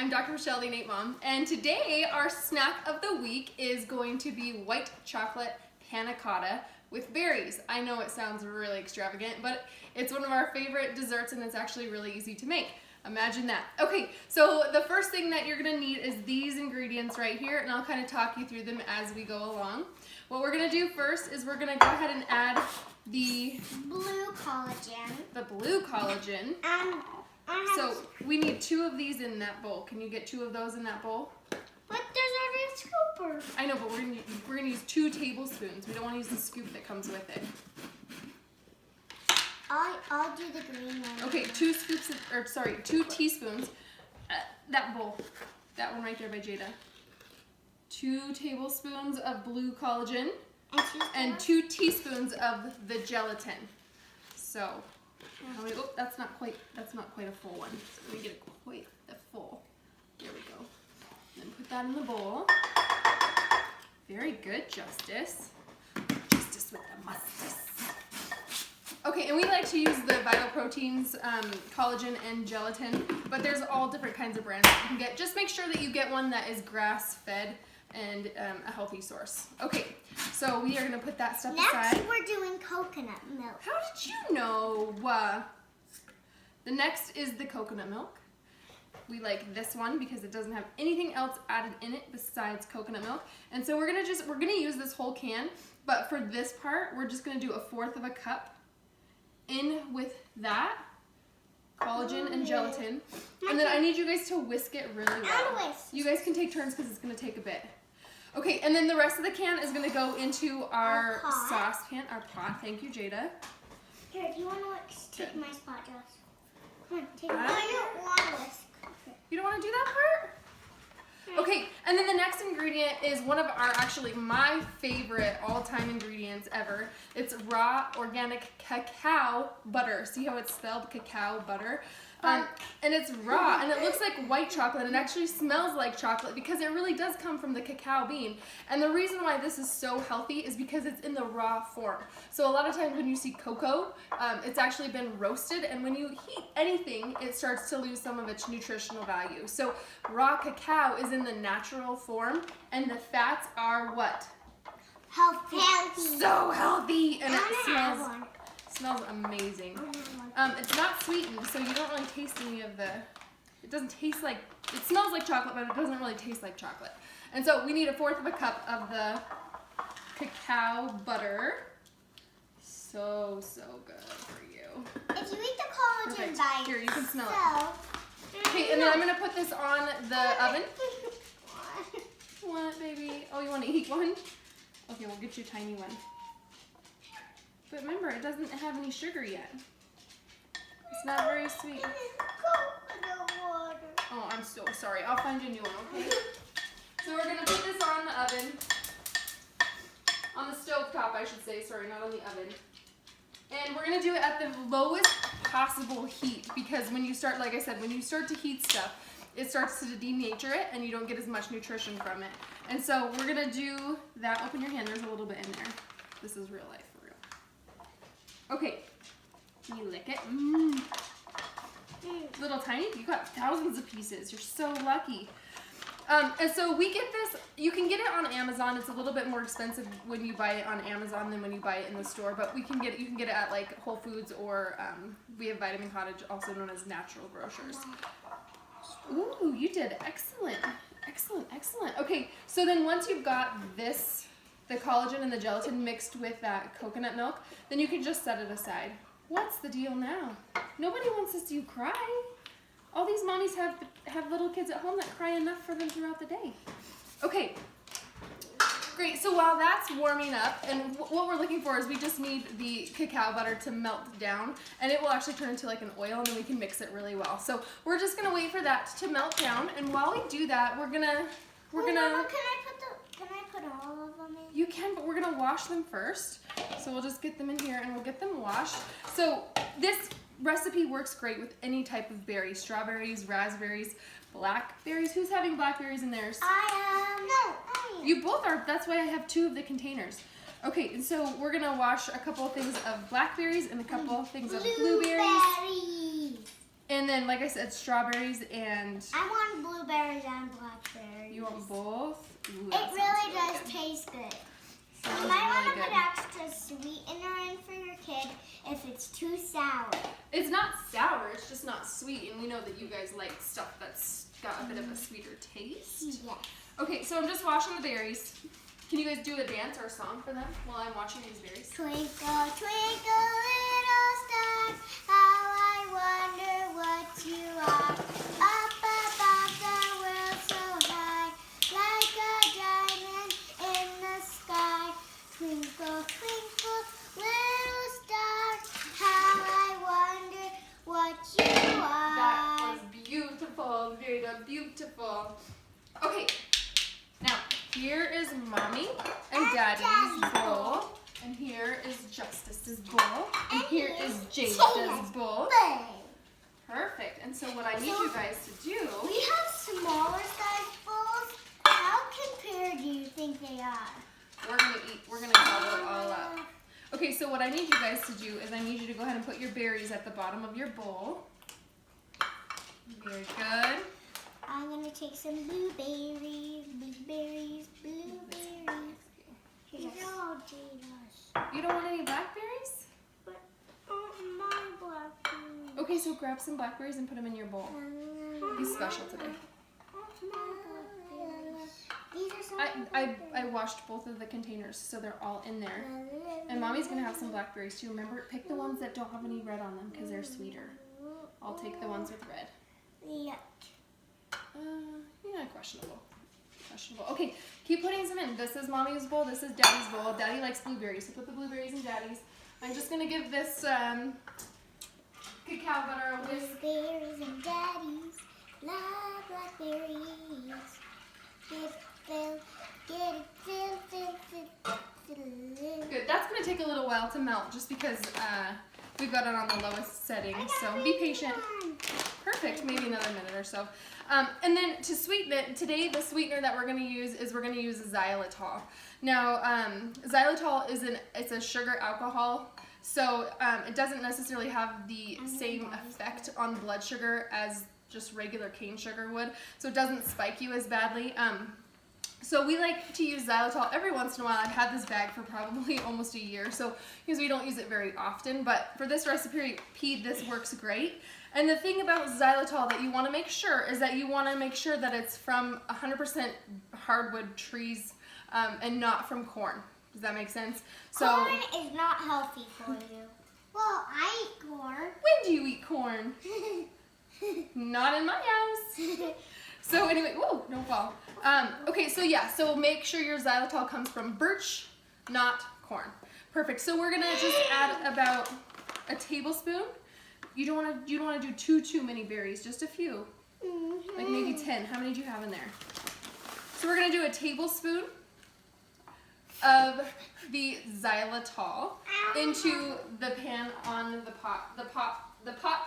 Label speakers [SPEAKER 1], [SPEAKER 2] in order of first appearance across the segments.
[SPEAKER 1] I'm Dr. Michelle, the Innate Mom, and today our snack of the week is going to be white chocolate panna cotta with berries. I know it sounds really extravagant, but it's one of our favorite desserts and it's actually really easy to make. Imagine that. Okay, so the first thing that you're gonna need is these ingredients right here, and I'll kind of talk you through them as we go along. What we're gonna do first is we're gonna go ahead and add the
[SPEAKER 2] blue collagen.
[SPEAKER 1] The blue collagen. So we need 2 of these in that bowl. Can you get 2 of those in that bowl?
[SPEAKER 2] But there's already a scooper.
[SPEAKER 1] I know, but we're gonna use 2 tablespoons. We don't want to use the scoop that comes with it.
[SPEAKER 2] I'll do the green one.
[SPEAKER 1] Okay, 2 teaspoons. That bowl, that one right there by Jada. 2 tablespoons of blue collagen and 2 teaspoons of the gelatin. So, oh, that's not quite a full one. So let me get it quite the full. There we go. Then put that in the bowl. Very good, Justice. Justice with the mustus. Okay, and we like to use the Vital Proteins, collagen, and gelatin, but there's all different kinds of brands that you can get. Just make sure that you get one that is grass-fed and a healthy source. Okay, so we are going to put that stuff aside.
[SPEAKER 2] Next, we're doing coconut milk.
[SPEAKER 1] How did you know? The next is the coconut milk. We like this one because it doesn't have anything else added in it besides coconut milk. And so we're gonna use this whole can, but for this part, we're just gonna do 1/4 of a cup in with that collagen and gelatin. And then I need you guys to whisk it really well.
[SPEAKER 2] And whisk.
[SPEAKER 1] You guys can take turns because it's gonna take a bit. Okay, and then the rest of the can is gonna go into our saucepan, our pot. Thank you, Jada.
[SPEAKER 2] Here, do you want to take my spot, Joss? Come on, take it. I don't want to whisk.
[SPEAKER 1] You don't want to do that part? Okay, and then the next ingredient is one of my favorite all-time ingredients ever. It's raw organic cacao butter. See how it's spelled, cacao butter? And it's raw, and it looks like white chocolate, and it actually smells like chocolate because it really does come from the cacao bean. And the reason why this is so healthy is because it's in the raw form. So a lot of times when you see cocoa, it's actually been roasted, and when you heat anything, it starts to lose some of its nutritional value. So raw cacao is in the natural form, and the fats are what?
[SPEAKER 2] Healthy.
[SPEAKER 1] So healthy, and it smells amazing. It's not sweetened, so you don't really taste any of it doesn't taste like, it smells like chocolate, but it doesn't really taste like chocolate. And so we need 1/4 of a cup of the cacao butter. So good for you.
[SPEAKER 2] If you eat the collagen by
[SPEAKER 1] here, you can smell it. Okay, and then I'm gonna put this on the oven. What, baby? Oh, you want to eat one? Okay, we'll get you a tiny one. But remember, it doesn't have any sugar yet. It's not very sweet. Oh, I'm so sorry. I'll find you a new one, okay? So we're going to put this on the oven. On the stove top, I should say. Sorry, not on the oven. And we're going to do it at the lowest possible heat because when you start, like I said, when you start to heat stuff, it starts to denature it and you don't get as much nutrition from it. And so we're going to do that. Open your hand. There's a little bit in there. This is real life. Okay, can you lick it? Little tiny, you got thousands of pieces. You're so lucky. And so we get this, you can get it on Amazon. It's a little bit more expensive when you buy it on Amazon than when you buy it in the store, but you can get it at like Whole Foods or we have Vitamin Cottage, also known as Natural Grocers. Ooh, you did excellent. Excellent, excellent. Okay, so then once you've got this, the collagen and the gelatin mixed with that coconut milk, then you can just set it aside. What's the deal now? Nobody wants to see you cry. All these mommies have little kids at home that cry enough for them throughout the day. Okay, great. So while that's warming up, and what we're looking for is we just need the cacao butter to melt down, and it will actually turn into like an oil, and then we can mix it really well. So we're just gonna wait for that to melt down, and while we do that, we're gonna.
[SPEAKER 2] Mama, can I put all of them in?
[SPEAKER 1] You can, but we're gonna wash them first. So we'll just get them in here and we'll get them washed. So this recipe works great with any type of berry. Strawberries, raspberries, blackberries. Who's having blackberries in theirs?
[SPEAKER 2] I am. No, I am.
[SPEAKER 1] You both are. That's why I have 2 of the containers. Okay, and so we're gonna wash a couple of things of blackberries and a couple of things of blueberries. And then, like I said, strawberries and...
[SPEAKER 2] I want blueberries and blackberries.
[SPEAKER 1] You want both? Ooh,
[SPEAKER 2] It really does taste good.
[SPEAKER 1] Sounds
[SPEAKER 2] You might
[SPEAKER 1] really
[SPEAKER 2] want to
[SPEAKER 1] good.
[SPEAKER 2] put extra sweetener in for your kid if it's too sour.
[SPEAKER 1] It's not sour, it's just not sweet. And we know that you guys like stuff that's got a bit of a sweeter taste.
[SPEAKER 2] Yes.
[SPEAKER 1] Okay, so I'm just washing the berries. Can you guys do a dance or a song for them while I'm washing these berries?
[SPEAKER 2] Twinkle, twinkle, little star, how I wonder what you are. Up above the world so high, like a diamond in the sky. Twinkle, twinkle, little star, how I wonder what you are.
[SPEAKER 1] That was beautiful, Vida, beautiful. Okay, now here is Mommy and Daddy's bowl. And here is Justice's bowl. And here is Jada's bowl. Perfect. And so what I need you guys to do...
[SPEAKER 2] We have smaller size bowls. How compared do you think they are?
[SPEAKER 1] We're gonna gobble it all up. Okay, so what I need you guys to do is I need you to go ahead and put your berries at the bottom of your bowl. Very good.
[SPEAKER 2] I'm gonna take some blueberries, blueberries, blueberries. Here's all Jada's.
[SPEAKER 1] You don't want any blackberries?
[SPEAKER 2] But my blackberries.
[SPEAKER 1] Okay, so grab some blackberries and put them in your bowl. Be special today.
[SPEAKER 2] These are some
[SPEAKER 1] I washed both of the containers, so they're all in there. And Mommy's gonna have some blackberries too. Remember, pick the ones that don't have any red on them because they're sweeter. I'll take the ones with red.
[SPEAKER 2] Yeah.
[SPEAKER 1] Yeah, questionable. Questionable. Okay, keep putting some in. This is Mommy's bowl. This is Daddy's bowl. Daddy likes blueberries, so put the blueberries in Daddy's. I'm just gonna give this cacao butter a whisk.
[SPEAKER 2] Blueberries and daddies love blackberries. Get it filled, get it filled.
[SPEAKER 1] Good. That's gonna take a little while to melt, just because we've got it on the lowest setting. So be patient. Perfect. Maybe another minute or so. And then to sweeten it, today the sweetener that we're going to use is xylitol. Now, xylitol it's a sugar alcohol, so it doesn't necessarily have the same effect on blood sugar as just regular cane sugar would, so it doesn't spike you as badly. So we like to use xylitol every once in a while. I've had this bag for probably almost a year, so because we don't use it very often, but for this recipe, this works great. And the thing about xylitol that you want to make sure is that you want to make sure that it's from 100% hardwood trees and not from corn. Does that make sense? So
[SPEAKER 2] corn is not healthy for you. Well, I eat corn.
[SPEAKER 1] When do you eat corn? Not in my house. So anyway, whoa, no fall. Okay, so yeah, so make sure your xylitol comes from birch, not corn. Perfect. So we're gonna just add about a tablespoon. You don't want to do too many berries, just a few, like maybe 10. How many do you have in there? So we're gonna do a tablespoon of the xylitol into the pan on the pot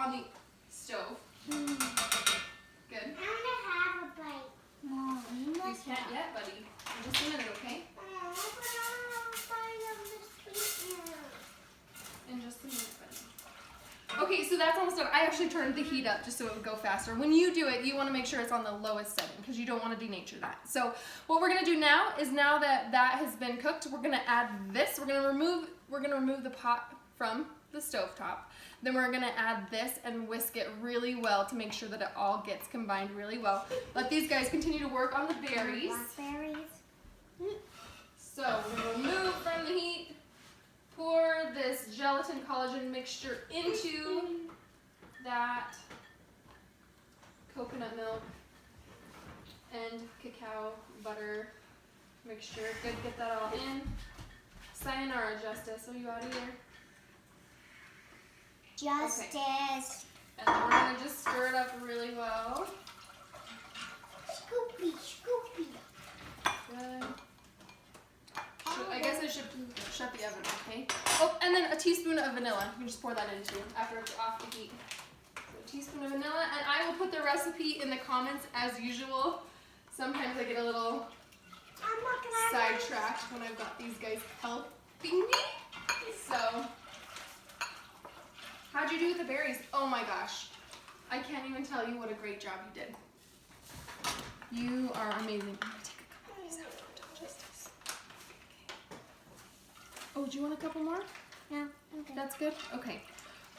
[SPEAKER 1] on the stove. Good.
[SPEAKER 2] I'm gonna have a bite. Mom,
[SPEAKER 1] You can't yet, buddy. In just a minute, okay? In just a minute, buddy. Okay, so that's almost done. I actually turned the heat up just so it would go faster. When you do it, you want to make sure it's on the lowest setting because you don't want to denature that. So what we're going to do now is, now that that has been cooked, we're going to add this. We're going to remove the pot from the stovetop. Then we're going to add this and whisk it really well to make sure that it all gets combined really well. Let these guys continue to work on the berries.
[SPEAKER 2] Blackberries.
[SPEAKER 1] So we're going to remove from the heat. Pour this gelatin collagen mixture into that coconut milk and cacao butter mixture. Good, get that all in. Sayonara, Justice. Are you out of here?
[SPEAKER 2] Justice.
[SPEAKER 1] Okay. And then we're going to just stir it up really well.
[SPEAKER 2] Scoopy, scoopy.
[SPEAKER 1] Good. I guess I should shut the oven, okay? Oh, and then a teaspoon of vanilla. You can just pour that in too after it's off the heat. So a teaspoon of vanilla, and I will put the recipe in the comments as usual. Sometimes I get a little sidetracked when I've got these guys helping me. So, how'd you do with the berries? Oh my gosh. I can't even tell you what a great job you did. You are amazing. I'm gonna take a couple of these out. Don't touch this. Okay. Oh, do you want a couple more?
[SPEAKER 2] No. Okay.
[SPEAKER 1] That's good? Okay.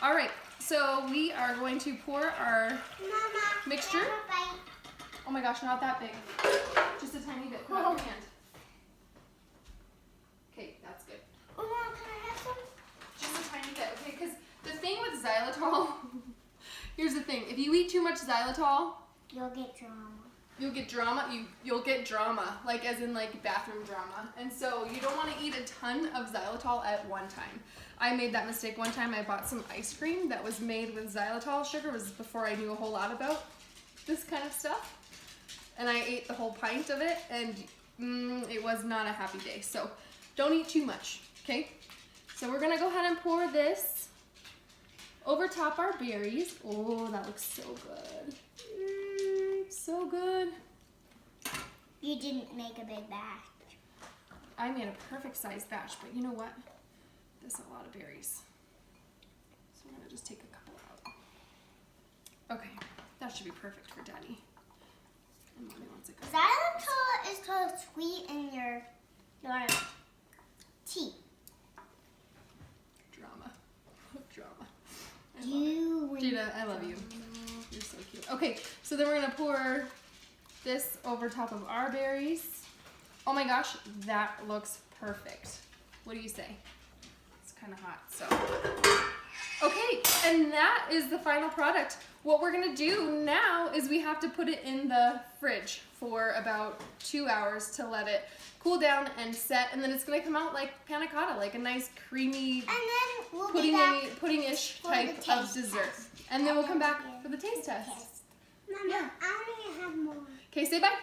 [SPEAKER 1] All right. So we are going to pour our
[SPEAKER 2] Mama,
[SPEAKER 1] mixture.
[SPEAKER 2] have a bite.
[SPEAKER 1] Oh my gosh, not that big. Just a tiny bit. Put out your hand. Okay, that's good.
[SPEAKER 2] Oh, Mom, can I have some?
[SPEAKER 1] Just a tiny bit. Okay, because the thing with xylitol, here's the thing. If you eat too much xylitol,
[SPEAKER 2] You'll get drama.
[SPEAKER 1] you'll get drama. You'll get drama, like as in like bathroom drama. And so you don't want to eat a ton of xylitol at one time. I made that mistake one time. I bought some ice cream that was made with xylitol sugar. It was before I knew a whole lot about this kind of stuff. And I ate the whole pint of it, and it was not a happy day. So don't eat too much, okay? So we're gonna go ahead and pour this over top our berries. Oh, that looks so good. So good.
[SPEAKER 2] You didn't make a big batch.
[SPEAKER 1] I made a perfect sized batch, but you know what? There's a lot of berries. So I'm gonna just take a couple out. Okay, that should be perfect for Daddy. And Mommy wants it good.
[SPEAKER 2] Xylitol is called sweet in your tea.
[SPEAKER 1] Drama. Drama. I love it.
[SPEAKER 2] You win.
[SPEAKER 1] Gina, I love you. You're so cute. Okay, so then we're gonna pour this over top of our berries. Oh my gosh, that looks perfect. What do you say? It's kind of hot, so. Okay, and that is the final product. What we're gonna do now is we have to put it in the fridge for about 2 hours to let it cool down and set, and then it's gonna come out like panna cotta, like a nice creamy
[SPEAKER 2] And then we'll be back
[SPEAKER 1] pudding-ish
[SPEAKER 2] for the
[SPEAKER 1] type of
[SPEAKER 2] taste
[SPEAKER 1] dessert.
[SPEAKER 2] test.
[SPEAKER 1] And then we'll come back
[SPEAKER 2] Yeah.
[SPEAKER 1] for the taste test.
[SPEAKER 2] Mama,
[SPEAKER 1] Yeah.
[SPEAKER 2] I want to have more.
[SPEAKER 1] Okay, say bye.